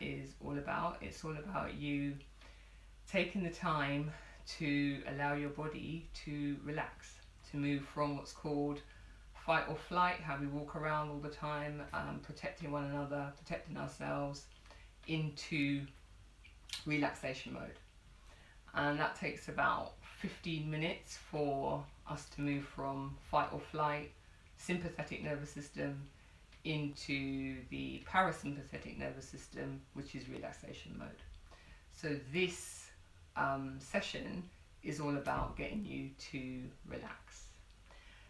is all about. It's all about you taking the time to allow your body to relax, to move from what's called fight or flight, how we walk around all the time, protecting one another, protecting ourselves, into relaxation mode. And that takes about 15 minutes for us to move from fight or flight, sympathetic nervous system, into the parasympathetic nervous system, which is relaxation mode. So this session is all about getting you to relax.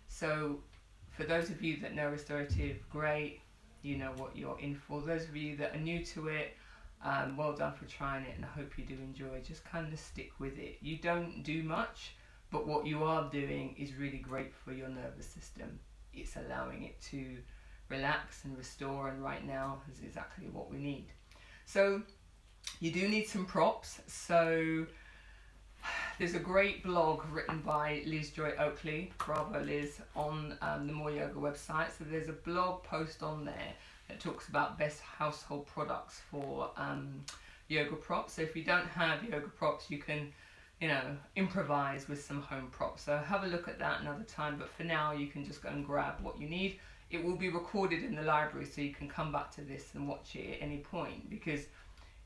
So for those of you that know Restorative, great, you know what you're in for. Those of you that are new to it, well done for trying it, and I hope you do enjoy. Just kind of stick with it. You don't do much, but what you are doing is really great for your nervous system. It's allowing it to relax and restore, and right now is exactly what we need. So you do need some props. So there's a great blog written by Liz Joy Oakley, bravo Liz, on the More Yoga website. So there's a blog post on there that talks about best household products for yoga props. So if you don't have yoga props, you can, you know, improvise with some home props. So have a look at that another time, but for now you can just go and grab what you need. It will be recorded in the library, so you can come back to this and watch it at any point, because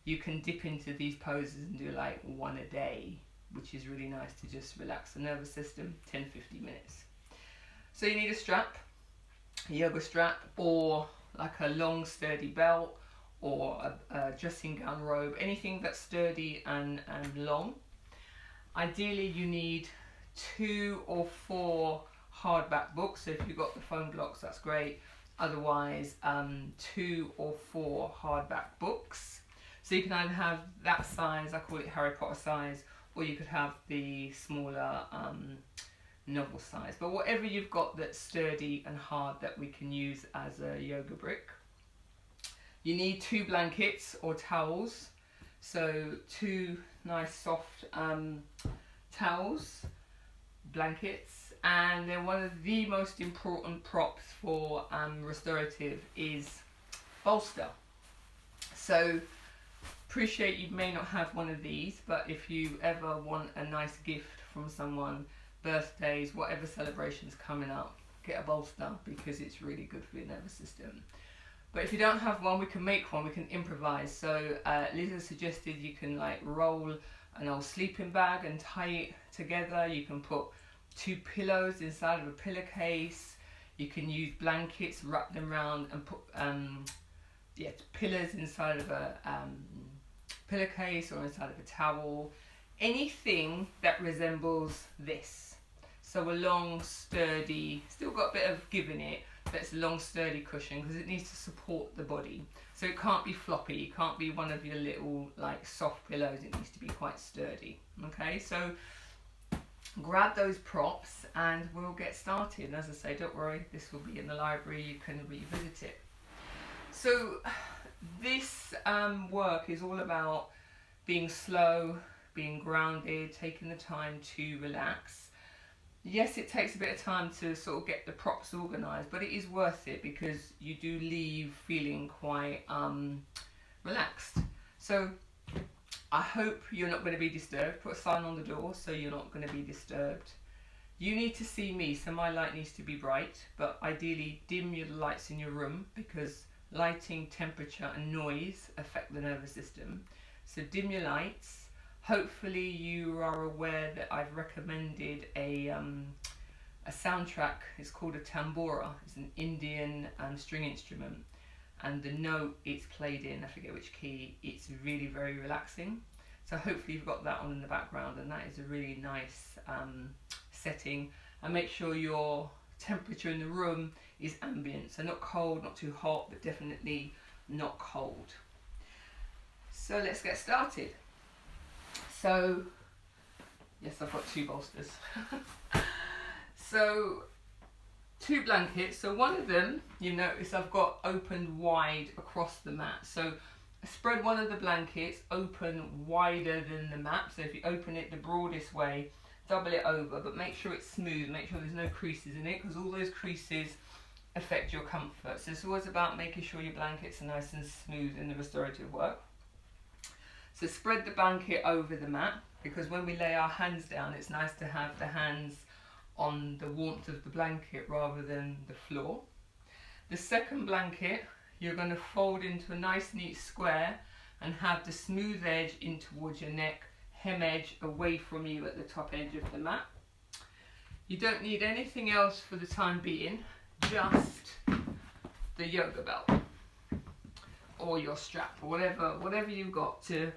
you can dip into these poses and do like one a day, which is really nice to just relax the nervous system, 10-15 minutes. So you need a strap, a yoga strap, or like a long sturdy belt, or a dressing gown robe, anything that's sturdy and long. Ideally you need 2 or 4 hardback books. So if you've got the phone blocks, that's great. Otherwise 2 or 4 hardback books. So you can either have that size, I call it Harry Potter size, or you could have the smaller novel size. But whatever you've got that's sturdy and hard that we can use as a yoga brick. You need 2 blankets or towels. So 2 nice soft towels, blankets, and then one of the most important props for restorative is bolster. So appreciate you may not have one of these, but if you ever want a nice gift from someone, birthdays, whatever celebrations coming up, get a bolster, because it's really good for your nervous system. But if you don't have one, we can make one, we can improvise. So Liz has suggested you can like roll an old sleeping bag and tie it together. You can put 2 pillows inside of a pillowcase. You can use blankets, wrap them around, and put pillows inside of a pillowcase or inside of a towel. Anything that resembles this. So a long, sturdy, still got a bit of give in it, but it's a long, sturdy cushion, because it needs to support the body. So it can't be floppy, it can't be one of your little like soft pillows, it needs to be quite sturdy. Okay, so grab those props and we'll get started. And as I say, don't worry, this will be in the library, you can revisit it. So this work is all about being slow, being grounded, taking the time to relax. Yes, it takes a bit of time to sort of get the props organised, but it is worth it, because you do leave feeling quite relaxed. So I hope you're not going to be disturbed. Put a sign on the door so you're not going to be disturbed. You need to see me, so my light needs to be bright, but ideally dim your lights in your room, because lighting, temperature and noise affect the nervous system. So dim your lights. Hopefully you are aware that I've recommended a soundtrack. It's called a tambura. It's an Indian string instrument, and the note it's played in, I forget which key, it's really very relaxing. So hopefully you've got that on in the background, and that is a really nice setting. And make sure your temperature in the room is ambient, so not cold, not too hot, but definitely not cold. So let's get started. So yes, I've got 2 bolsters. So 2 blankets. So one of them, you notice I've got opened wide across the mat. So I spread one of the blankets open wider than the mat. So if you open it the broadest way, double it over, but make sure it's smooth, make sure there's no creases in it, because all those creases affect your comfort. So it's always about making sure your blankets are nice and smooth in the restorative work. So spread the blanket over the mat, because when we lay our hands down, it's nice to have the hands on the warmth of the blanket rather than the floor. The second blanket, you're going to fold into a nice neat square and have the smooth edge in towards your neck, hem edge away from you at the top edge of the mat. You don't need anything else for the time being, just the yoga belt or your strap, or whatever you've got to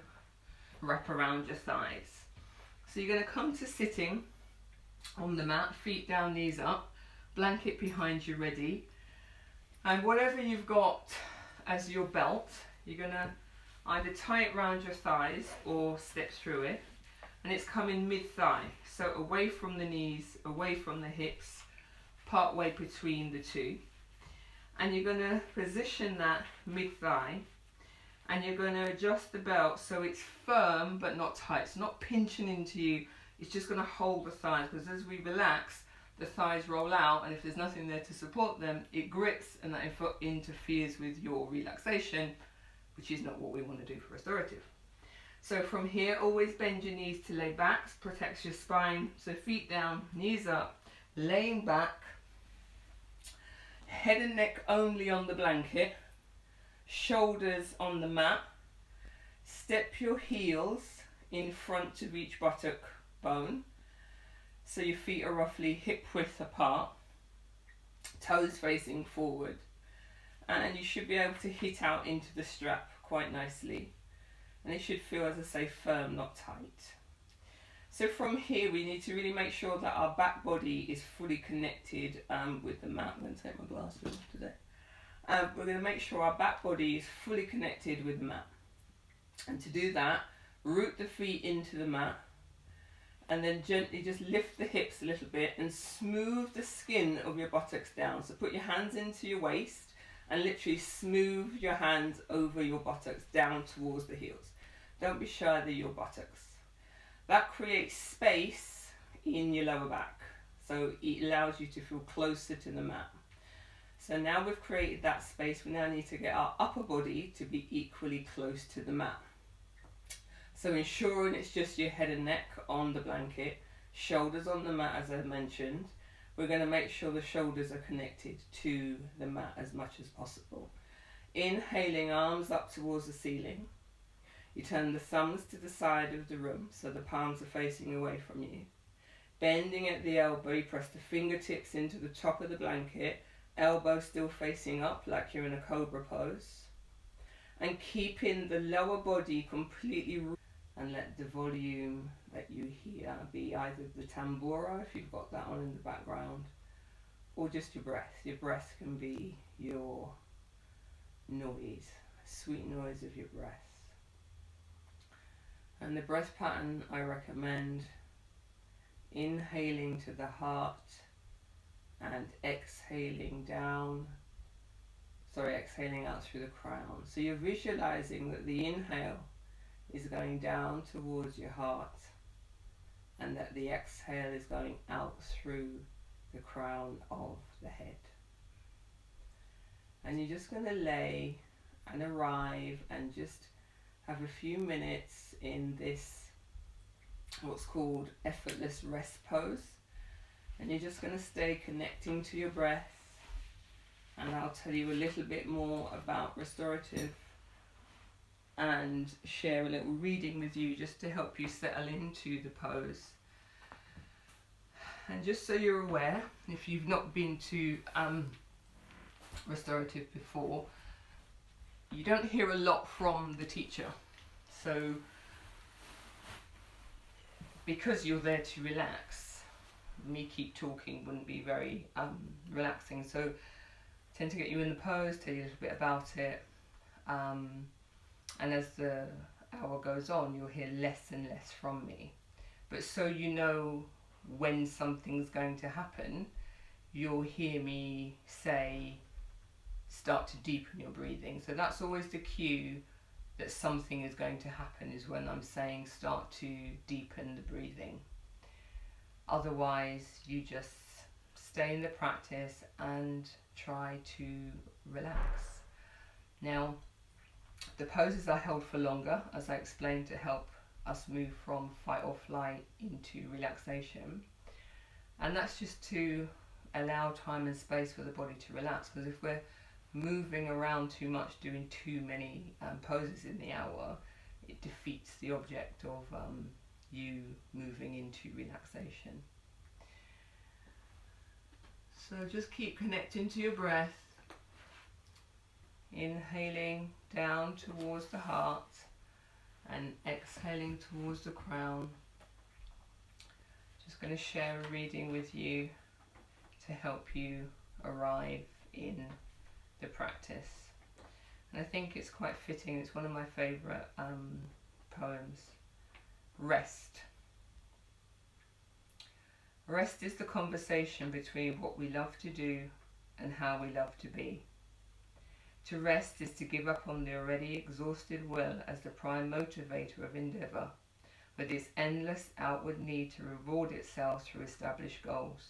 wrap around your thighs. So you're going to come to sitting on the mat, feet down, knees up, blanket behind you ready, and whatever you've got as your belt, you're going to either tie it around your thighs or step through it, and it's coming mid-thigh, so away from the knees, away from the hips, part way between the two. And you're going to position that mid-thigh, and you're going to adjust the belt so it's firm but not tight. It's not pinching into you, it's just going to hold the thighs, because as we relax, the thighs roll out, and if there's nothing there to support them, it grips, and that interferes with your relaxation, which is not what we want to do for restorative. So from here, always bend your knees to lay back, protects your spine. So feet down, knees up, laying back, head and neck only on the blanket, shoulders on the mat. Step your heels in front of each buttock bone, so your feet are roughly hip width apart, toes facing forward, and you should be able to hit out into the strap quite nicely, and it should feel, as I say, firm, not tight. So from here we need to really make sure that our back body is fully connected with the mat. I'm going to take my glasses off today. We're going to make sure our back body is fully connected with the mat, and to do that, root the feet into the mat, and then gently just lift the hips a little bit and smooth the skin of your buttocks down. So put your hands into your waist and literally smooth your hands over your buttocks down towards the heels. Don't be shy of your buttocks. That creates space in your lower back, so it allows you to feel closer to the mat. So now we've created that space, we now need to get our upper body to be equally close to the mat. So ensuring it's just your head and neck on the blanket, shoulders on the mat as I mentioned. We're going to make sure the shoulders are connected to the mat as much as possible. Inhaling, arms up towards the ceiling. You turn the thumbs to the side of the room so the palms are facing away from you. Bending at the elbow, you press the fingertips into the top of the blanket, elbow still facing up like you're in a cobra pose. And keeping the lower body completely, and let the volume that you hear be either the tambura, if you've got that on in the background, or just your breath. Your breath can be your noise, sweet noise of your breath. And the breath pattern I recommend, inhaling to the heart and exhaling down, exhaling out through the crown. So you're visualizing that the inhale is going down towards your heart, and that the exhale is going out through the crown of the head. And you're just going to lay and arrive and just have a few minutes in this, what's called effortless rest pose. And you're just going to stay connecting to your breath, and I'll tell you a little bit more about restorative and share a little reading with you just to help you settle into the pose. And just so you're aware, if you've not been to restorative before, you don't hear a lot from the teacher. So because you're there to relax, me keep talking wouldn't be very relaxing. So I tend to get you in the pose, tell you a little bit about it, and as the hour goes on, you'll hear less and less from me. But so you know when something's going to happen, you'll hear me say, start to deepen your breathing. So that's always the cue that something is going to happen, is when I'm saying start to deepen the breathing. Otherwise, you just stay in the practice and try to relax. Now, The poses are held for longer, as I explained, to help us move from fight or flight into relaxation. And that's just to allow time and space for the body to relax, because if we're moving around too much, doing too many poses in the hour, it defeats the object of you moving into relaxation. So just keep connecting to your breath, inhaling down towards the heart and exhaling towards the crown. Just going to share a reading with you to help you arrive in the practice. And I think it's quite fitting, it's one of my favourite poems. Rest. Rest is the conversation between what we love to do and how we love to be. To rest is to give up on the already exhausted will as the prime motivator of endeavour, with its endless outward need to reward itself through established goals.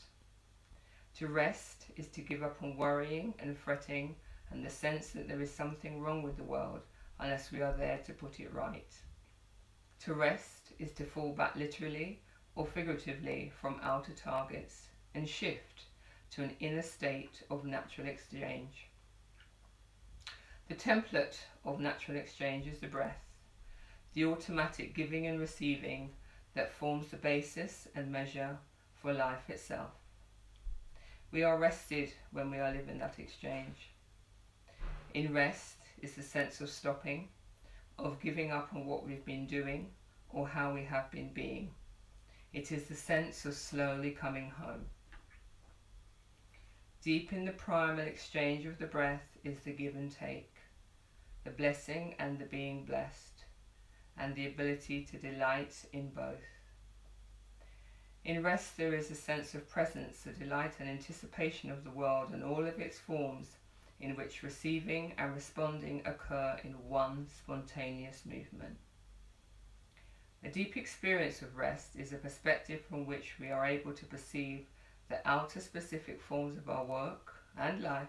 To rest is to give up on worrying and fretting and the sense that there is something wrong with the world unless we are there to put it right. To rest is to fall back literally or figuratively from outer targets and shift to an inner state of natural exchange. The template of natural exchange is the breath, the automatic giving and receiving that forms the basis and measure for life itself. We are rested when we are living that exchange. In rest is the sense of stopping, of giving up on what we've been doing or how we have been being. It is the sense of slowly coming home. Deep in the primal exchange of the breath is the give and take, the blessing and the being blessed, and the ability to delight in both. In rest there is a sense of presence, a delight and anticipation of the world and all of its forms in which receiving and responding occur in one spontaneous movement. A deep experience of rest is a perspective from which we are able to perceive the outer specific forms of our work and life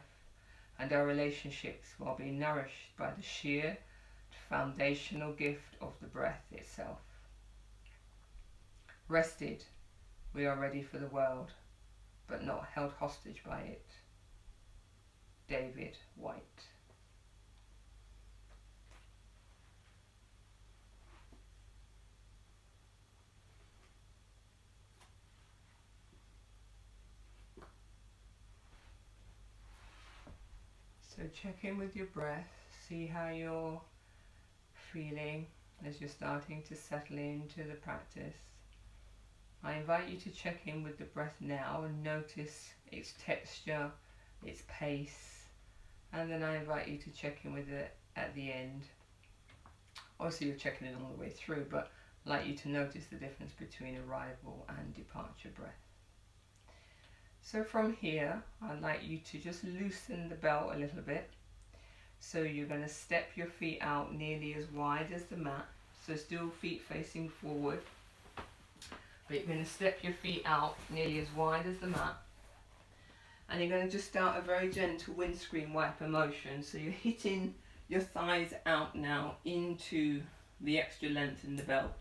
and our relationships while being nourished by the sheer foundational gift of the breath itself. Rested, we are ready for the world, but not held hostage by it. David White. So check in with your breath, see how you're feeling as you're starting to settle into the practice. I invite you to check in with the breath now and notice its texture, its pace, and then I invite you to check in with it at the end. Obviously you're checking in all the way through, but I'd like you to notice the difference between arrival and departure breath. So from here, I'd like you to just loosen the belt a little bit. So you're going to step your feet out nearly as wide as the mat. So still feet facing forward. But you're going to step your feet out nearly as wide as the mat. And you're going to just start a very gentle windscreen wiper motion. So you're hitting your thighs out now into the extra length in the belt.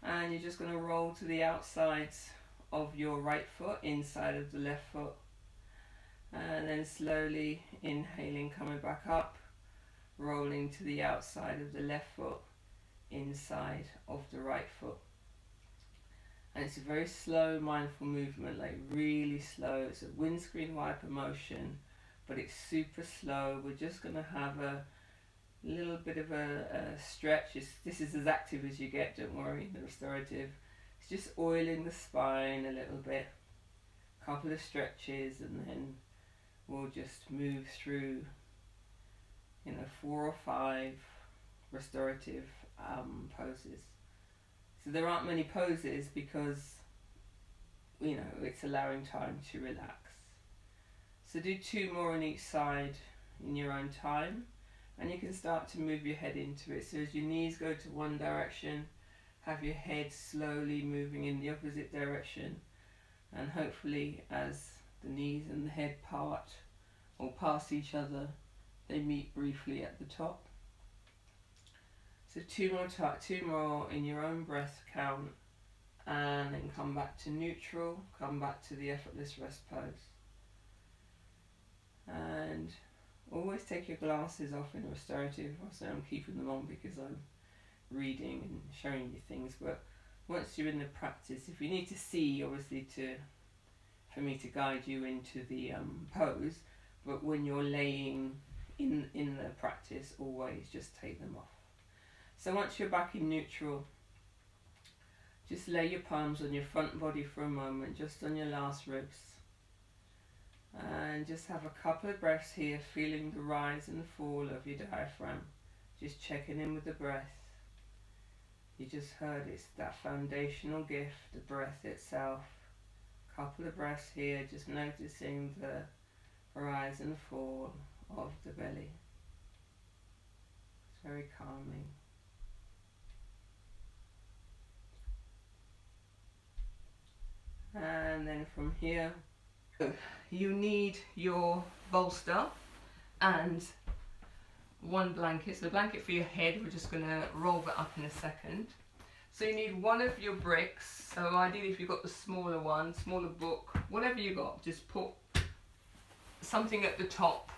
And you're just going to roll to the outsides of your right foot, inside of the left foot, and then slowly inhaling, coming back up, rolling to the outside of the left foot, inside of the right foot. And it's a very slow, mindful movement, like really slow. It's a windscreen wiper motion, but it's super slow. We're just going to have a little bit of a stretch. This is as active as you get, don't worry, the restorative. It's just oiling the spine a little bit, a couple of stretches, and then we'll just move through 4 or 5 restorative poses. So there aren't many poses because it's allowing time to relax. So do 2 more on each side in your own time, and you can start to move your head into it. So as your knees go to one direction, have your head slowly moving in the opposite direction, and hopefully as the knees and the head part or pass each other, they meet briefly at the top. So two more in your own breath count, and then come back to neutral, come back to the effortless rest pose. And always take your glasses off in restorative. Also, I'm keeping them on because I'm reading and showing you things, but once you're in the practice, if you need to see, obviously for me to guide you into the pose, but when you're laying in the practice, always just take them off. So once you're back in neutral, just lay your palms on your front body for a moment, just on your last ribs, and just have a couple of breaths here, feeling the rise and the fall of your diaphragm, just checking in with the breath. You just heard it's that foundational gift, the breath itself. Couple of breaths here, just noticing the rise and fall of the belly. It's very calming. And then from here, you need your bolster and one blanket. So the blanket for your head, we're just going to roll that up in a second. So you need one of your bricks. So ideally if you've got the smaller one, smaller book, whatever you got, just put something at the top,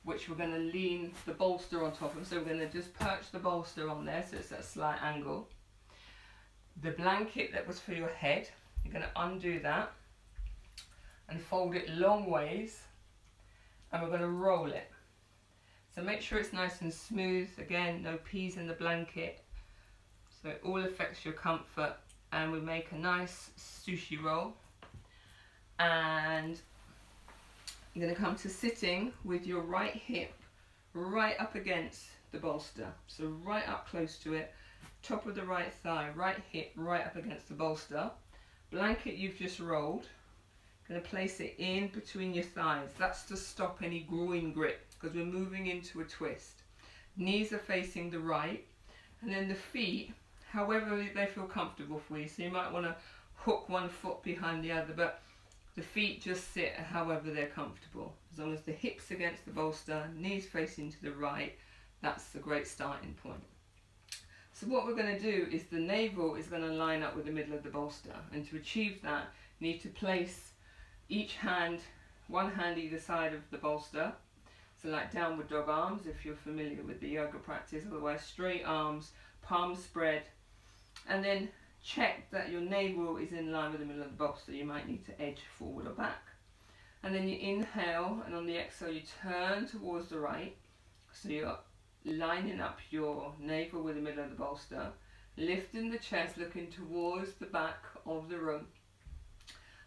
which we're going to lean the bolster on top of. So we're going to just perch the bolster on there, so it's at a slight angle. The blanket that was for your head, you're going to undo that and fold it long ways, and we're going to roll it. So make sure it's nice and smooth. Again, no peas in the blanket, so it all affects your comfort. And we make a nice sushi roll, and you're going to come to sitting with your right hip right up against the bolster, so right up close to it, top of the right thigh, right hip right up against the bolster. Blanket you've just rolled, going to place it in between your thighs. That's to stop any groin grip, because we're moving into a twist. Knees are facing the right, and then the feet, however they feel comfortable for you. So you might want to hook one foot behind the other, but the feet just sit however they're comfortable. As long as the hips against the bolster, knees facing to the right, that's the great starting point. So what we're going to do is the navel is going to line up with the middle of the bolster, and to achieve that you need to place each hand, one hand either side of the bolster, so like downward dog arms if you're familiar with the yoga practice, otherwise straight arms, palms spread, and then check that your navel is in line with the middle of the bolster. You might need to edge forward or back, and then you inhale, and on the exhale you turn towards the right, so you're lining up your navel with the middle of the bolster, lifting the chest, looking towards the back of the room.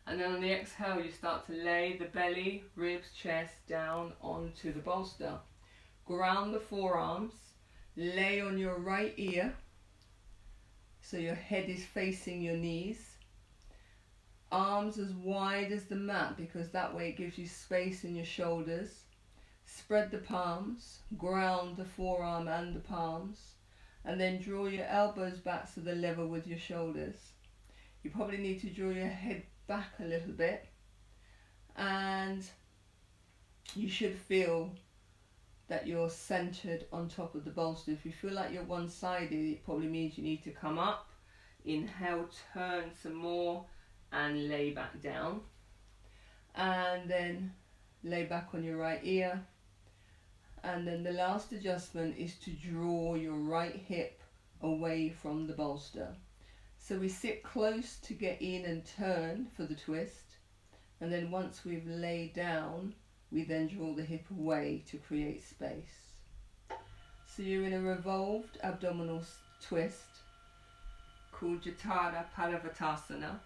And then on the exhale you start to lay the belly, ribs, chest down onto the bolster. Ground the forearms, lay on your right ear so your head is facing your knees. Arms as wide as the mat, because that way it gives you space in your shoulders. Spread the palms, ground the forearm and the palms, and then draw your elbows back so they're level with your shoulders. You probably need to draw your head back a little bit, and you should feel that you're centered on top of the bolster. If you feel like you're one-sided, it probably means you need to come up, inhale, turn some more, and lay back down, and then lay back on your right ear. And then the last adjustment is to draw your right hip away from the bolster. So we sit close to get in and turn for the twist, and then once we've laid down, we then draw the hip away to create space. So you're in a revolved abdominal twist called Jatara Palavattasana,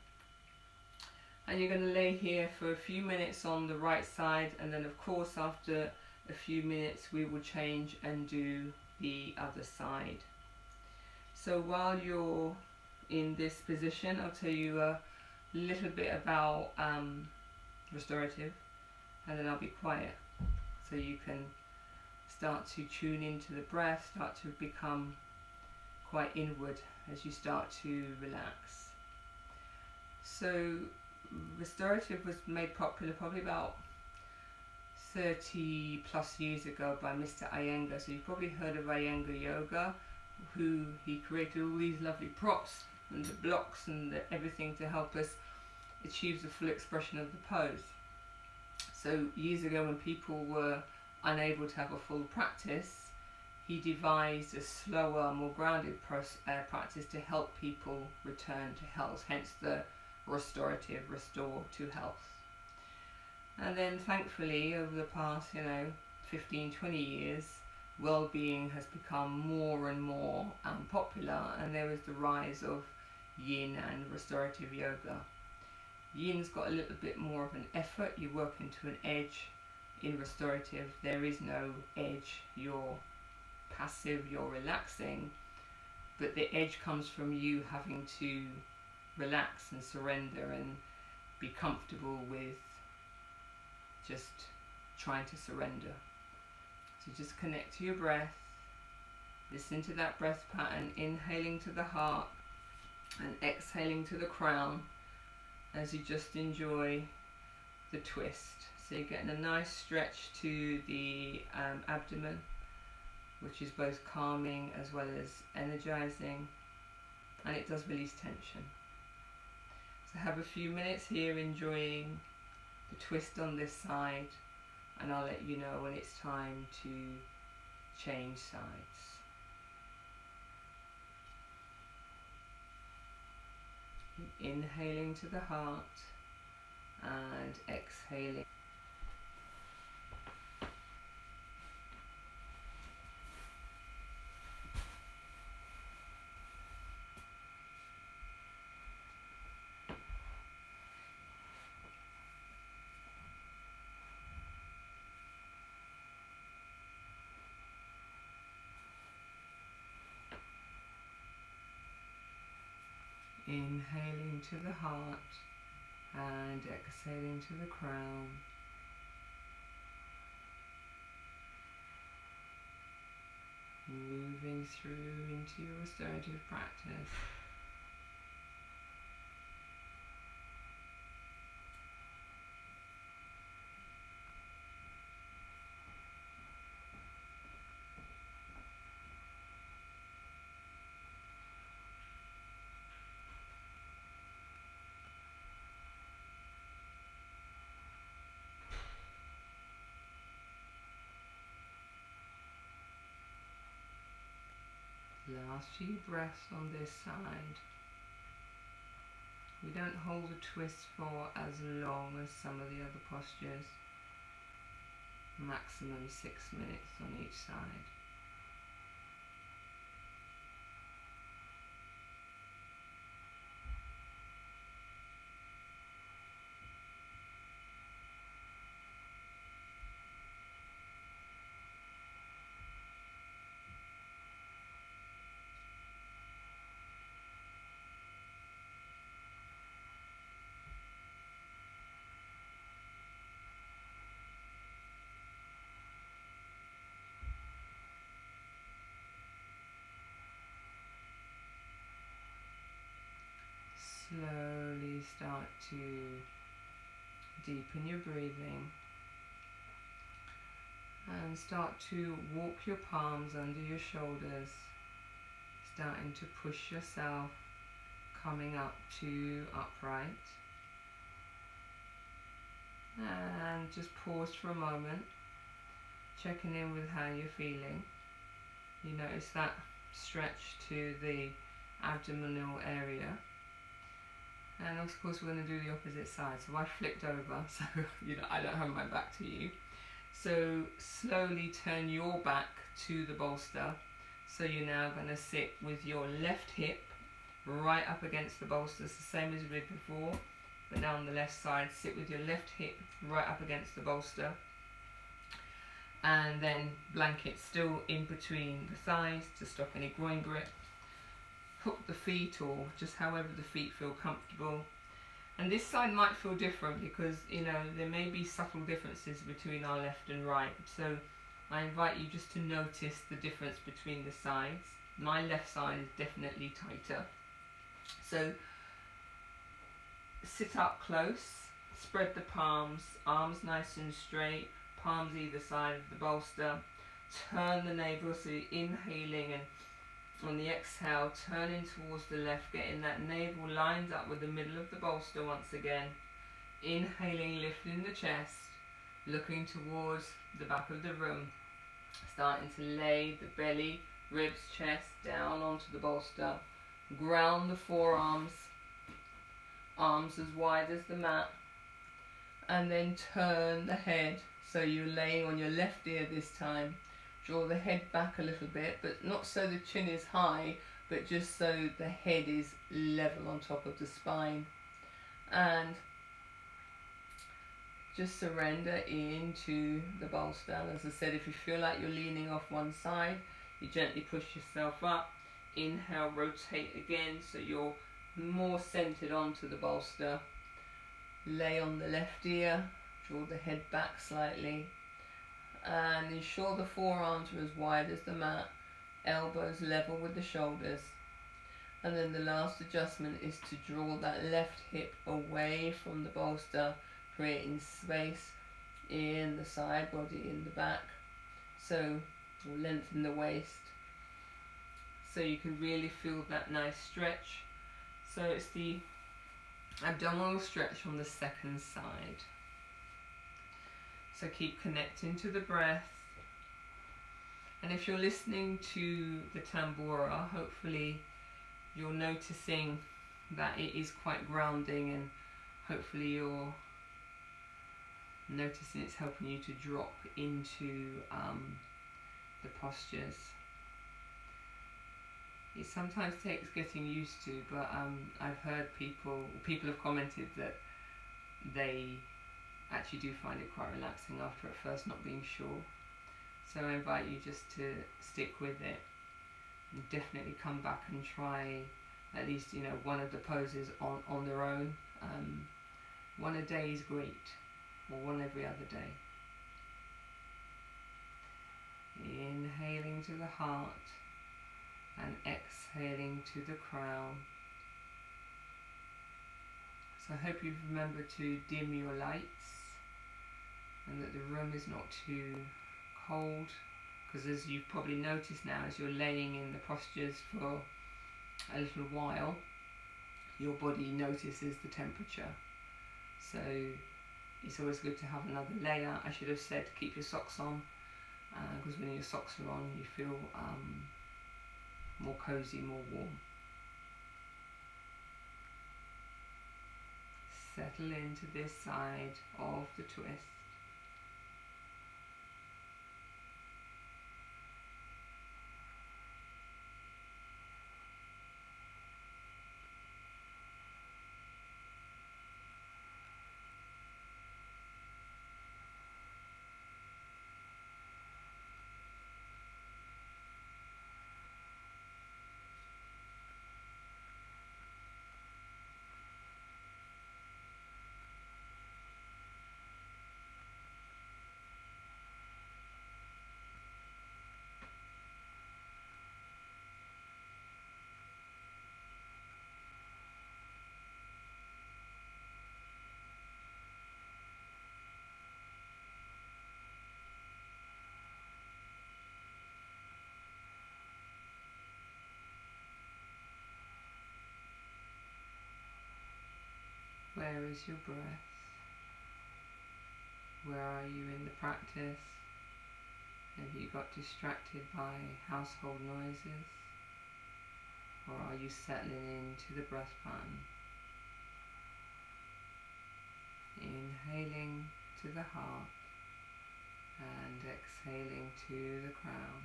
and you're going to lay here for a few minutes on the right side, and then of course after a few minutes we will change and do the other side. So while you're in this position, I'll tell you a little bit about restorative, and then I'll be quiet so you can start to tune into the breath, start to become quite inward as you start to relax. So restorative was made popular probably about 30 plus years ago by Mr. Iyengar. So you've probably heard of Iyengar yoga, who he created all these lovely props and the blocks and everything to help us achieve the full expression of the pose. So years ago, when people were unable to have a full practice, he devised a slower, more grounded practice to help people return to health, hence the restorative, restore to health. And then thankfully, over the past 15, 20 years, well-being has become more and more popular, and there was the rise of Yin and restorative yoga. Yin's got a little bit more of an effort. You work into an edge. In restorative, there is no edge. You're passive, you're relaxing, but the edge comes from you having to relax and surrender and be comfortable with just trying to surrender. So just connect to your breath, listen to that breath pattern, inhaling to the heart and exhaling to the crown as you just enjoy the twist. So you're getting a nice stretch to the abdomen, which is both calming as well as energizing, and it does release tension. So have a few minutes here enjoying the twist on this side, and I'll let you know when it's time to change sides. Inhaling to the heart and exhaling. Inhaling to the heart and exhaling to the crown. Moving through into your restorative practice. Last few breaths on this side. We don't hold the twist for as long as some of the other postures. Maximum 6 minutes on each side. Slowly start to deepen your breathing and start to walk your palms under your shoulders, starting to push yourself coming up to upright, and just pause for a moment, checking in with how you're feeling. You notice that stretch to the abdominal area. And of course we're going to do the opposite side. So I flipped over, so I don't have my back to you. So slowly turn your back to the bolster. So you're now going to sit with your left hip right up against the bolster. It's the same as we did before, but now on the left side. Sit with your left hip right up against the bolster. And then blanket still in between the thighs to stop any groin grip. Hook the feet, or just however the feet feel comfortable. And this side might feel different because there may be subtle differences between our left and right. So I invite you just to notice the difference between the sides. My left side is definitely tighter. So sit up close, spread the palms, arms nice and straight, palms either side of the bolster. Turn the navel, so you're inhaling and On the exhale, turning towards the left, getting that navel lined up with the middle of the bolster once again. Inhaling, lifting the chest, looking towards the back of the room, starting to lay the belly, ribs, chest down onto the bolster. Ground the forearms, arms as wide as the mat, and then turn the head. So you're laying on your left ear this time. Draw the head back a little bit, but not so the chin is high, but just so the head is level on top of the spine. And just surrender into the bolster. And as I said, if you feel like you're leaning off one side, you gently push yourself up. Inhale, rotate again so you're more centered onto the bolster. Lay on the left ear, draw the head back slightly, and ensure the forearms are as wide as the mat, elbows level with the shoulders. And then the last adjustment is to draw that left hip away from the bolster, creating space in the side body, in the back. So lengthen the waist so you can really feel that nice stretch. So it's the abdominal stretch from the second side. So keep connecting to the breath. And if you're listening to the tambura, hopefully you're noticing that it is quite grounding, and hopefully you're noticing it's helping you to drop into the postures. It sometimes takes getting used to, but I've heard people have commented that they actually do find it quite relaxing after at first not being sure. So I invite you just to stick with it and definitely come back and try at least, you know, one of the poses on their own. One a day is great, or one every other day. Inhaling to the heart and exhaling to the crown. So I hope you've remembered to dim your lights and that the room is not too cold, because as you've probably noticed now, as you're laying in the postures for a little while, your body notices the temperature. So it's always good to have another layer. I should have said keep your socks on, because when your socks are on you feel more cozy, more warm. Settle into this side of the twist. Where is your breath? Where are you in the practice? Have you got distracted by household noises? Or are you settling into the breath pattern? Inhaling to the heart and exhaling to the crown.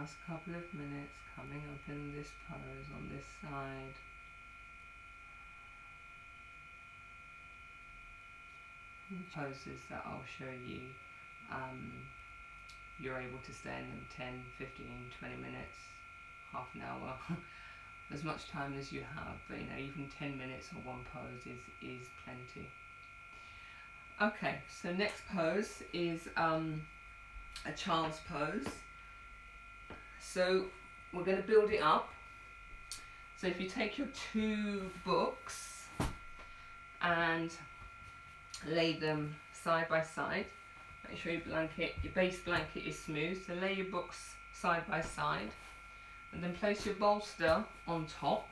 last couple of minutes coming up in this pose on this side. The poses that I'll show you, you're able to stay in them 10, 15, 20 minutes, half an hour, as much time as you have, but you know, even 10 minutes on one pose is plenty. Okay, so next pose is a child's pose. So we're going to build it up. So if you take your two books and lay them side by side, make sure your base blanket is smooth, so lay your books side by side and then place your bolster on top,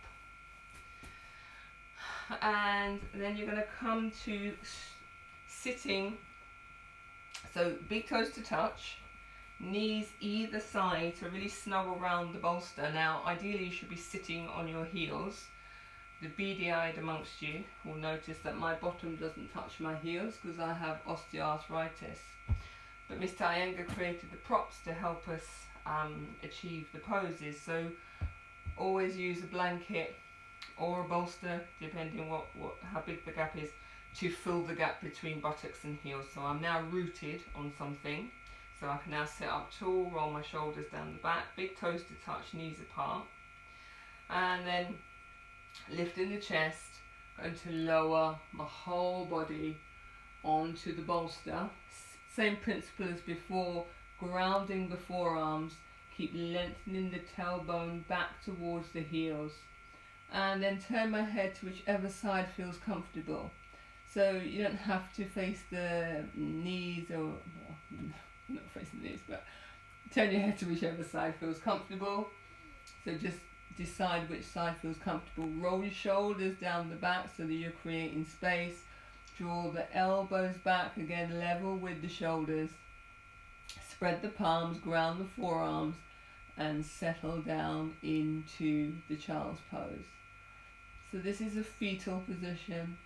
and then you're going to come to sitting, so big toes to touch, knees either side to really snuggle around the bolster. Now ideally you should be sitting on your heels. The beady-eyed amongst you will notice that my bottom doesn't touch my heels because I have osteoarthritis. But Mr. Iyengar created the props to help us achieve the poses. So always use a blanket or a bolster, depending how big the gap is, to fill the gap between buttocks and heels. So I'm now rooted on something. So I can now sit up tall, roll my shoulders down the back, big toes to touch, knees apart. And then lifting the chest, going to lower my whole body onto the bolster. Same principle as before, grounding the forearms, keep lengthening the tailbone back towards the heels. And then turn my head to whichever side feels comfortable. So you don't have to face the knees, or well, not facing the knees, but turn your head to whichever side feels comfortable. So just decide which side feels comfortable. Roll your shoulders down the back so that you're creating space. Draw the elbows back, again level with the shoulders. Spread the palms, ground the forearms, and settle down into the child's pose. So this is a fetal position.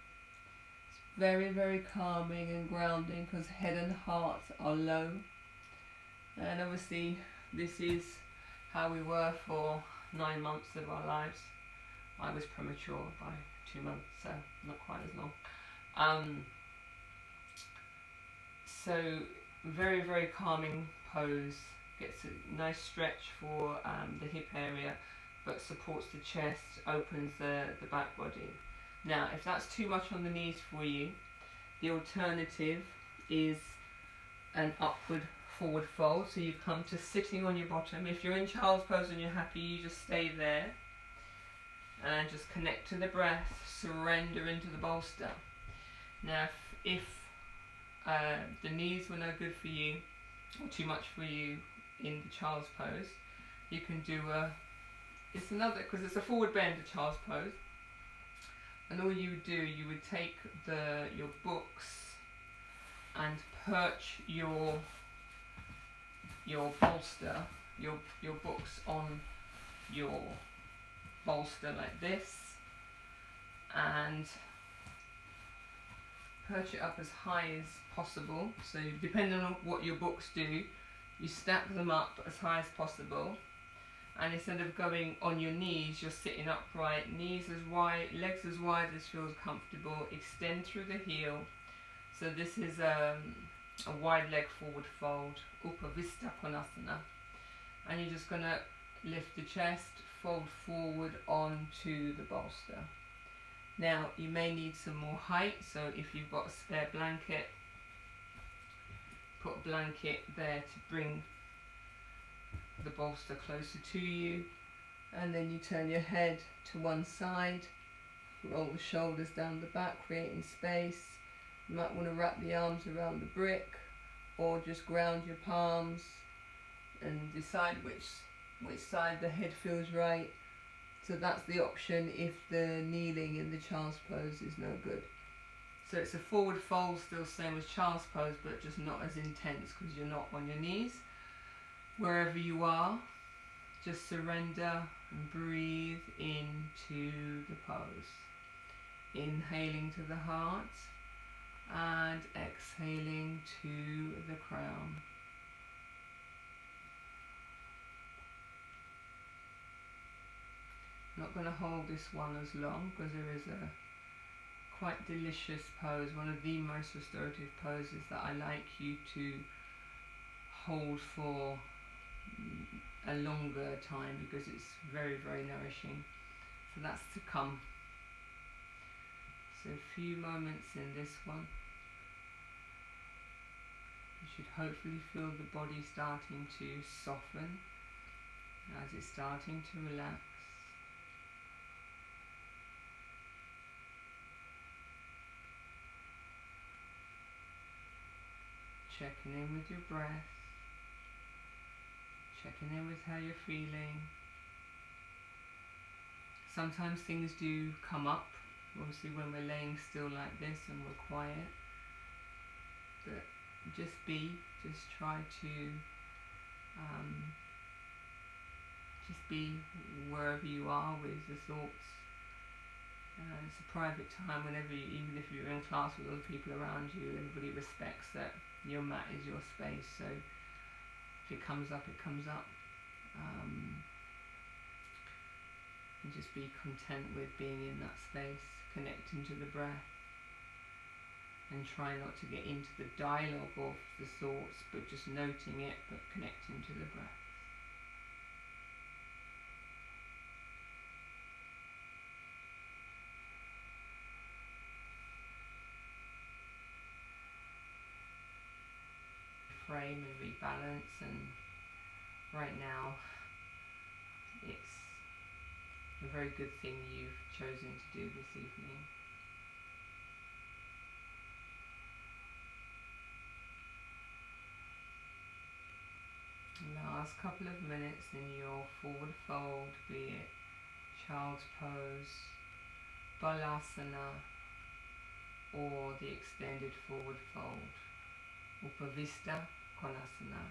It's very, very calming and grounding because head and heart are low. And obviously this is how we were for 9 months of our lives. I was premature by 2 months, so not quite as long. So very, very calming pose. Gets a nice stretch for the hip area, but supports the chest, opens the back body. Now, if that's too much on the knees for you, the alternative is an upward forward fold. So you come to sitting on your bottom. If you're in child's pose and you're happy, you just stay there and just connect to the breath, surrender into the bolster. Now if the knees were no good for you or too much for you in the child's pose, you can do because it's a forward bend, a child's pose, and all you would do, you would take your books and perch your bolster, your books on your bolster like this, and perch it up as high as possible. So depending on what your books do, you stack them up as high as possible, and instead of going on your knees, you're sitting upright, knees as wide, legs as wide as feels comfortable, extend through the heel. So this is a wide leg forward fold, Upavista Konasana, and you're just going to lift the chest, fold forward onto the bolster. Now you may need some more height, so if you've got a spare blanket, put a blanket there to bring the bolster closer to you, and then you turn your head to one side, roll the shoulders down the back, creating space. You might want to wrap the arms around the brick or just ground your palms and decide which side the head feels right. So that's the option if the kneeling in the child's pose is no good. So it's a forward fold, still same as child's pose, but just not as intense because you're not on your knees. Wherever you are, just surrender and breathe into the pose. Inhaling to the heart and exhaling to the crown. I'm not going to hold this one as long because there is a quite delicious pose, one of the most restorative poses that I like you to hold for a longer time because it's very, very nourishing. So that's to come. So a few moments in this one. You should hopefully feel the body starting to soften as it's starting to relax. Checking in with your breath, checking in with how you're feeling. Sometimes things do come up, obviously when we're laying still like this and we're quiet, but just try to just be wherever you are with the thoughts. It's a private time whenever even if you're in class with other people around you, everybody respects that your mat is your space, so if it comes up, it comes up. And just be content with being in that space, connecting to the breath, and try not to get into the dialogue of the thoughts, but just noting it, but connecting to the breath. Frame and rebalance, and right now it's a very good thing you've chosen to do this evening. Last couple of minutes in your forward fold, be it child's pose, balasana, or the extended forward fold, Upavista Konasana.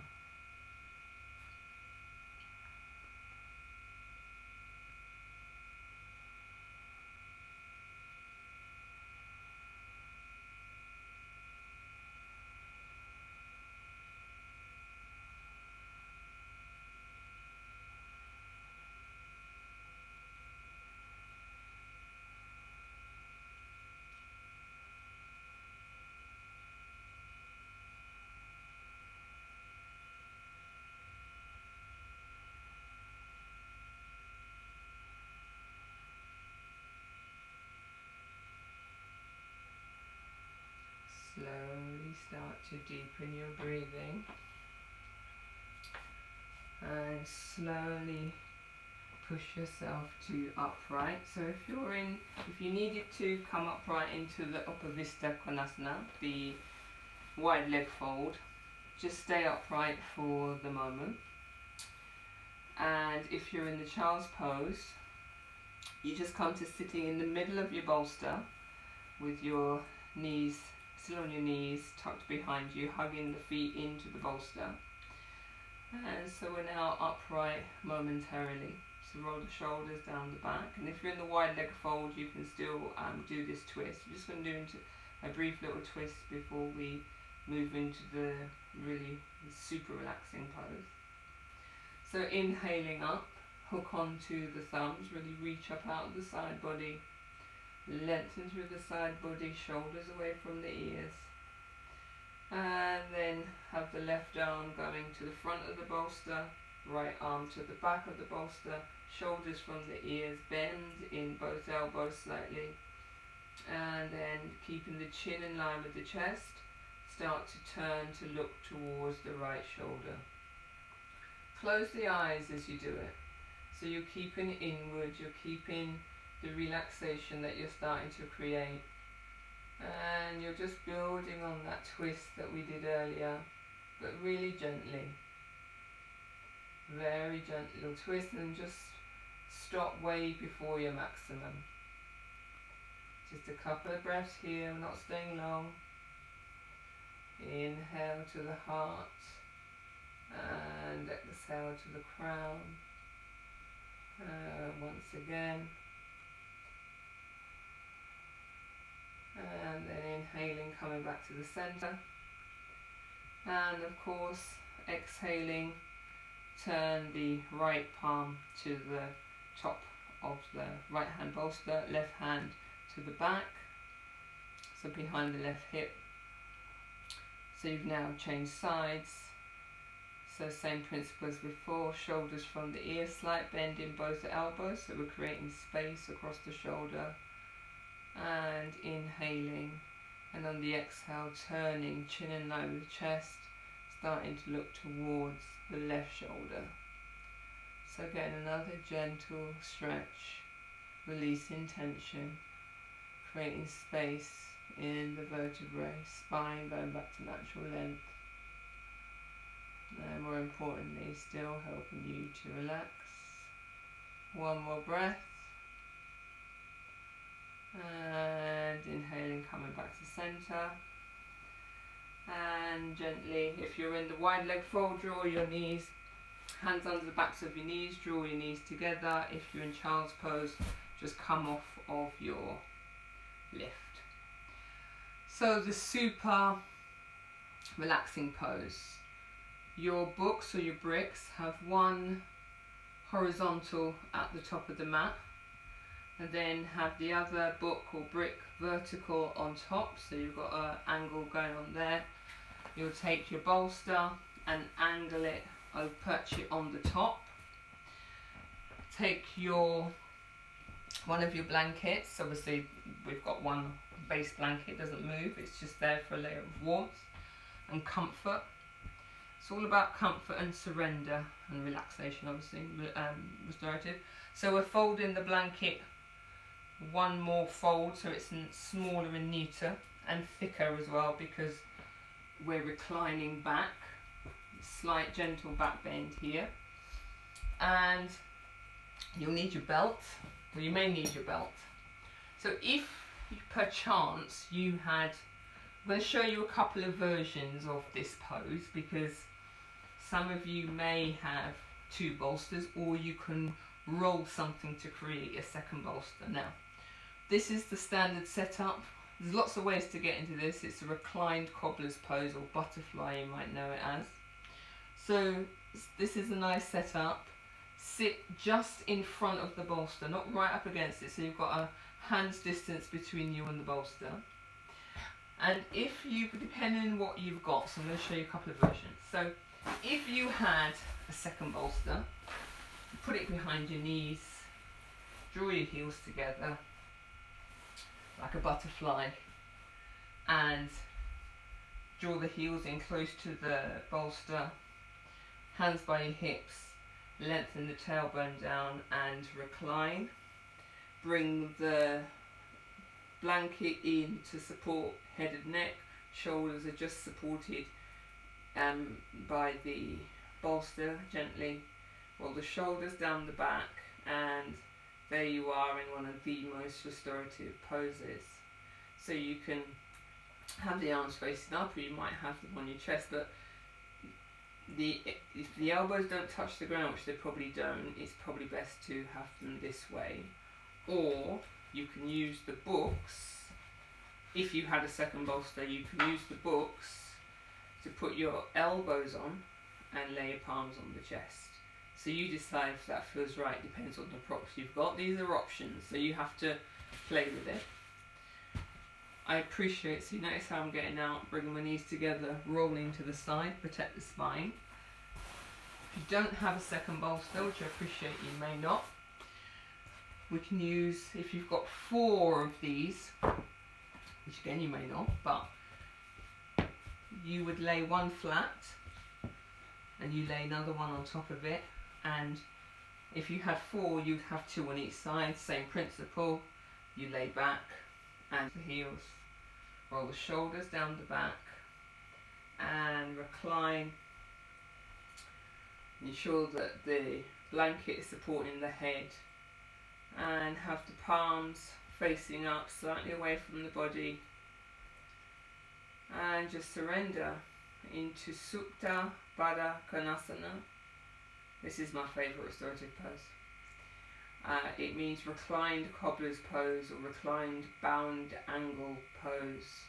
Slowly start to deepen your breathing and slowly push yourself to upright. So if you needed to come upright into the Upavista Konasana, the wide leg fold, just stay upright for the moment. And if you're in the child's pose, you just come to sitting in the middle of your bolster with your knees still on your knees, tucked behind you, hugging the feet into the bolster. And so we're now upright momentarily. So roll the shoulders down the back. And if you're in the wide leg fold, you can still do this twist. We're just going to do a brief little twist before we move into the really super relaxing pose. So inhaling up, hook onto the thumbs, really reach up out of the side body. Lengthen through the side body, shoulders away from the ears. And then have the left arm going to the front of the bolster, right arm to the back of the bolster, shoulders from the ears, bend in both elbows slightly. And then keeping the chin in line with the chest, start to turn to look towards the right shoulder. Close the eyes as you do it. So you're keeping inward, you're keeping the relaxation that you're starting to create, and you're just building on that twist that we did earlier, but really gently, very gentle twist, and just stop way before your maximum. Just a couple of breaths here, not staying long. Inhale to the heart and exhale to the crown. Once again. And then inhaling, coming back to the center. And of course, exhaling, turn the right palm to the top of the right hand bolster, left hand to the back, so behind the left hip. So you've now changed sides. So same principle as before, shoulders from the ear, slight bend in both the elbows, so we're creating space across the shoulder, and inhaling, and on the exhale turning chin and low with chest, starting to look towards the left shoulder. So again, another gentle stretch, releasing tension, creating space in the vertebrae, spine going back to natural length. And more importantly, still helping you to relax. One more breath. And inhaling, coming back to center. And gently, if you're in the wide leg fold, draw your knees, hands under the backs of your knees, draw your knees together. If you're in child's pose, just come off of your lift. So the super relaxing pose. Your books or your bricks have one horizontal at the top of the mat, and then have the other book or brick vertical on top, so you've got an angle going on there. You'll take your bolster and angle it, or perch it on the top. Take one of your blankets, obviously we've got one base blanket, doesn't move, it's just there for a layer of warmth and comfort. It's all about comfort and surrender and relaxation, obviously, restorative. So we're folding the blanket one more fold, so it's smaller and neater and thicker as well, because we're reclining back. Slight gentle back bend here. And you'll need your belt, or you may need your belt. So if perchance you had, I'm going to show you a couple of versions of this pose, because some of you may have two bolsters, or you can roll something to create a second bolster. Now, this is the standard setup. There's lots of ways to get into this. It's a reclined cobbler's pose, or butterfly you might know it as. So this is a nice setup. Sit just in front of the bolster, not right up against it, so you've got a hand's distance between you and the bolster. And if you, depending on what you've got, so I'm going to show you a couple of versions. So if you had a second bolster, put it behind your knees, draw your heels together like a butterfly, and draw the heels in close to the bolster, hands by your hips, lengthen the tailbone down and recline. Bring the blanket in to support head and neck, shoulders are just supported by the bolster. Gently roll the shoulders down the back, and there you are in one of the most restorative poses. So you can have the arms facing up, or you might have them on your chest, but if the elbows don't touch the ground, which they probably don't, it's probably best to have them this way. Or you can use the books. If you had a second bolster, you can use the books to put your elbows on and lay your palms on the chest. So you decide if that feels right, depends on the props you've got. These are options, so you have to play with it. I appreciate, so you notice how I'm getting out, bringing my knees together, rolling to the side, protect the spine. If you don't have a second bolster, which I appreciate you may not, we can use, if you've got 4 of these, which again you may not, but you would lay one flat and you lay another one on top of it, and if you had 4, you'd have 2 on each side. Same principle, you lay back and the heels, roll the shoulders down the back and recline. Ensure that the blanket is supporting the head, and have the palms facing up, slightly away from the body, and just surrender into Supta Baddha Konasana. This is my favourite restorative pose. It means reclined cobbler's pose, or reclined bound angle pose,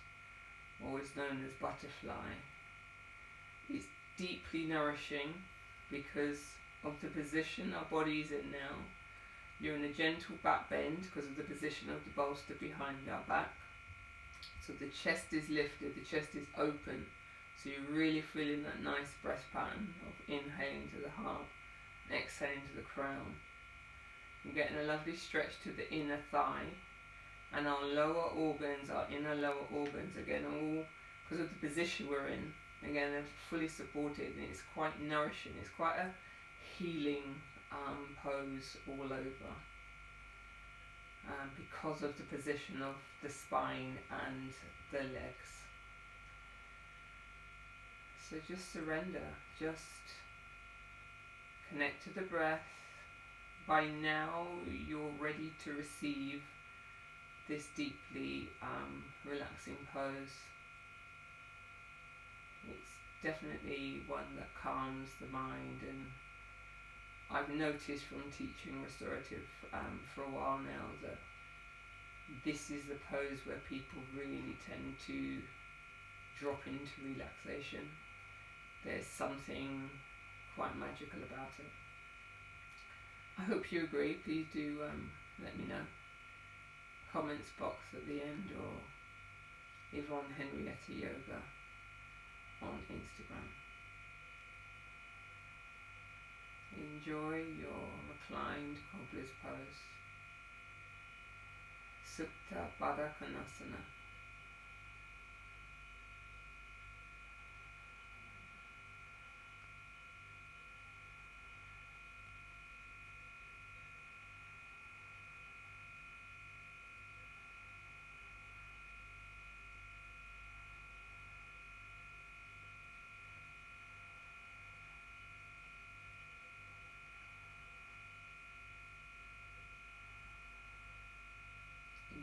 always known as butterfly. It's deeply nourishing because of the position our body is in now. You're in a gentle back bend because of the position of the bolster behind our back. So the chest is lifted, the chest is open. So you're really feeling that nice breath pattern of inhaling to the heart, exhaling to the crown. You're getting a lovely stretch to the inner thigh, and our lower organs, our inner lower organs, again, all because of the position we're in, again, they're fully supported, and it's quite nourishing. It's quite a healing pose all over, because of the position of the spine and the legs. So just surrender, just connect to the breath. By now you're ready to receive this deeply relaxing pose. It's definitely one that calms the mind, and I've noticed from teaching restorative for a while now that this is the pose where people really tend to drop into relaxation. There's something quite magical about it. I hope you agree. Please do let me know. Comments box at the end, or Yvonne Henrietta Yoga on Instagram. Enjoy your reclined cobbler's pose. Supta Baddha Konasana.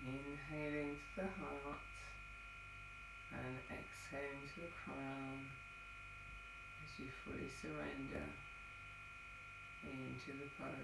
Inhaling to the heart and exhaling to the crown as you fully surrender into the pose.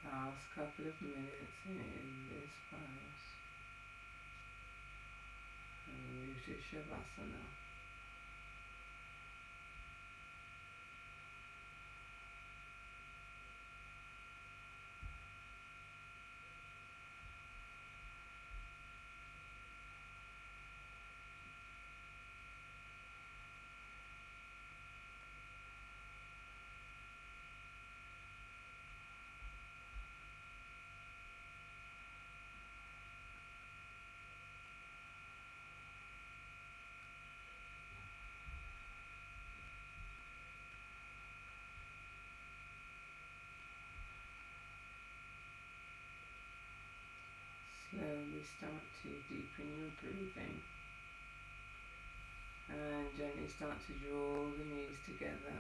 Last couple of minutes in this pose, and move to Shavasana. start to deepen your breathing. And gently start to draw the knees together.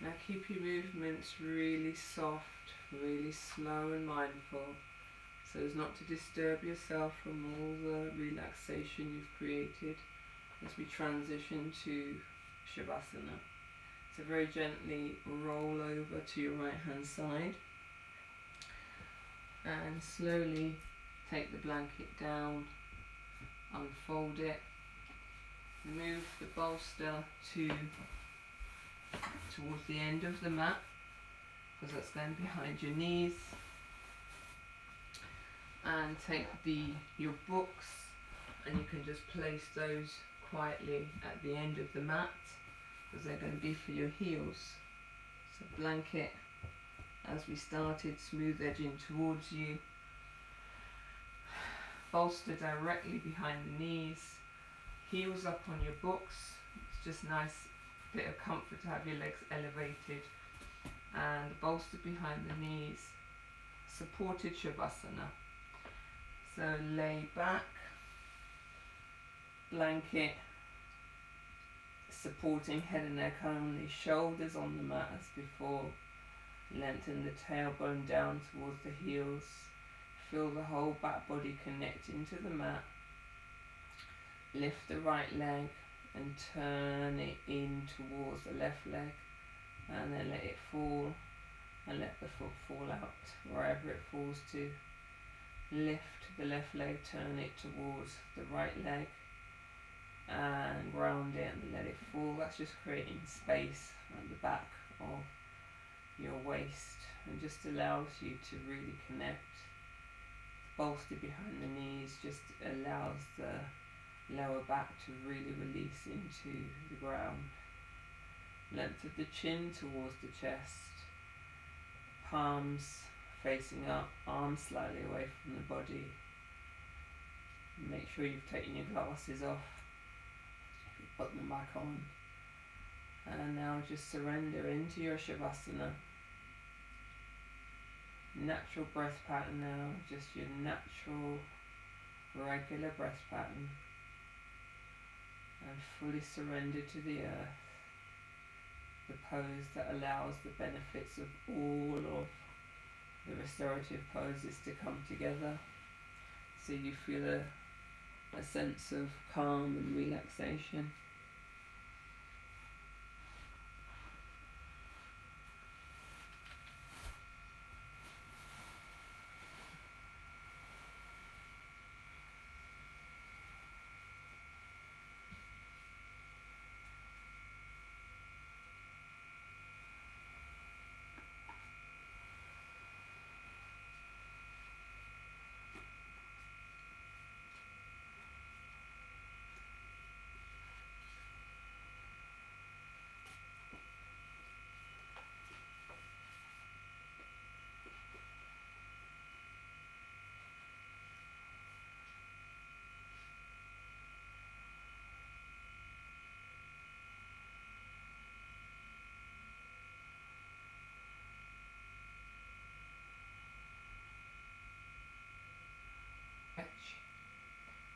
Now keep your movements really soft, really slow and mindful, so as not to disturb yourself from all the relaxation you've created as we transition to Shavasana. So very gently roll over to your right hand side and slowly take the blanket down, unfold it, move the bolster towards the end of the mat, because that's going behind your knees, and take your books, and you can just place those quietly at the end of the mat, because they're going to be for your heels. So blanket, as we started, smooth edging towards you, bolster directly behind the knees, heels up on your books. It's just nice bit of comfort to have your legs elevated, and the bolster behind the knees, supported Shavasana. So lay back, blanket supporting head and neck only, shoulders on the mat as before. Lengthen the tailbone down towards the heels. Feel the whole back body connect into the mat. Lift the right leg and turn it in towards the left leg, and then let it fall, and let the foot fall out wherever it falls to. Lift the left leg, turn it towards the right leg, and ground it and let it fall. That's just creating space at the back of your waist, and just allows you to really connect. Bolster behind the knees just allows the lower back to really release into the ground. Length of the chin towards the chest, palms facing up, arms slightly away from the body. Make sure you've taken your glasses off, put them back on, and now just surrender into your Shavasana. Natural breath pattern now, just your natural regular breath pattern, and fully surrender to the earth, the pose that allows the benefits of all of the restorative poses to come together, so you feel a sense of calm and relaxation.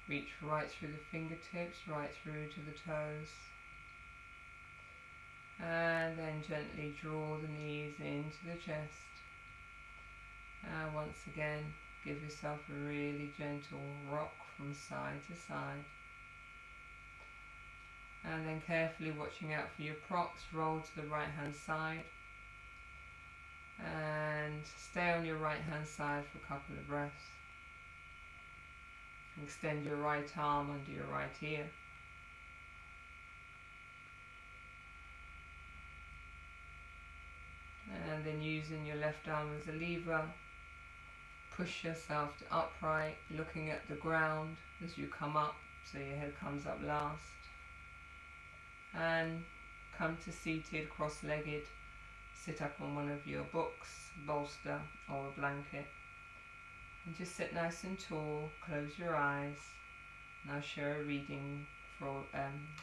Reach right through the fingertips, right through to the toes, and then gently draw the knees into the chest, and once again give yourself a really gentle rock from side to side, and then carefully watching out for your props, roll to the right hand side and stay on your right hand side for a couple of breaths. Extend your right arm under your right ear. And then using your left arm as a lever, push yourself to upright, looking at the ground as you come up, so your head comes up last. And come to seated, cross-legged, sit up on one of your books, bolster or a blanket. And just sit nice and tall, close your eyes, and I'll share a reading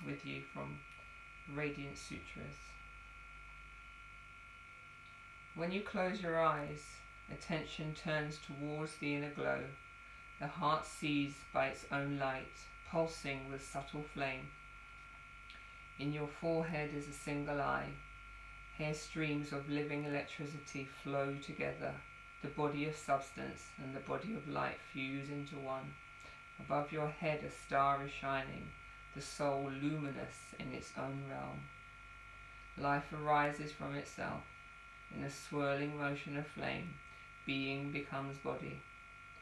with you from Radiant Sutras. When you close your eyes, attention turns towards the inner glow, the heart seized by its own light, pulsing with subtle flame. In your forehead is a single eye. Here streams of living electricity flow together. The body of substance and the body of light fuse into one. Above your head a star is shining, the soul luminous in its own realm. Life arises from itself. In a swirling motion of flame, being becomes body.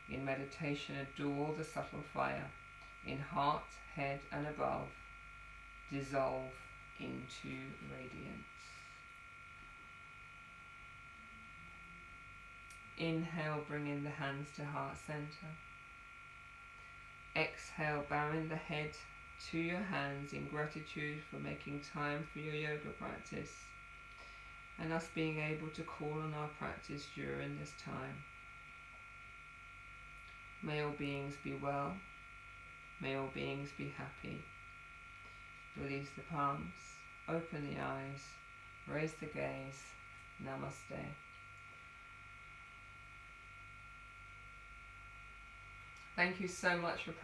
In meditation adore the subtle fire. In heart, head and above, dissolve into radiance. Inhale, bring in the hands to heart center. Exhale, bowing the head to your hands in gratitude for making time for your yoga practice and us being able to call on our practice during this time. May all beings be well. May all beings be happy. Release the palms, open the eyes, raise the gaze. Namaste. Thank you so much for practicing.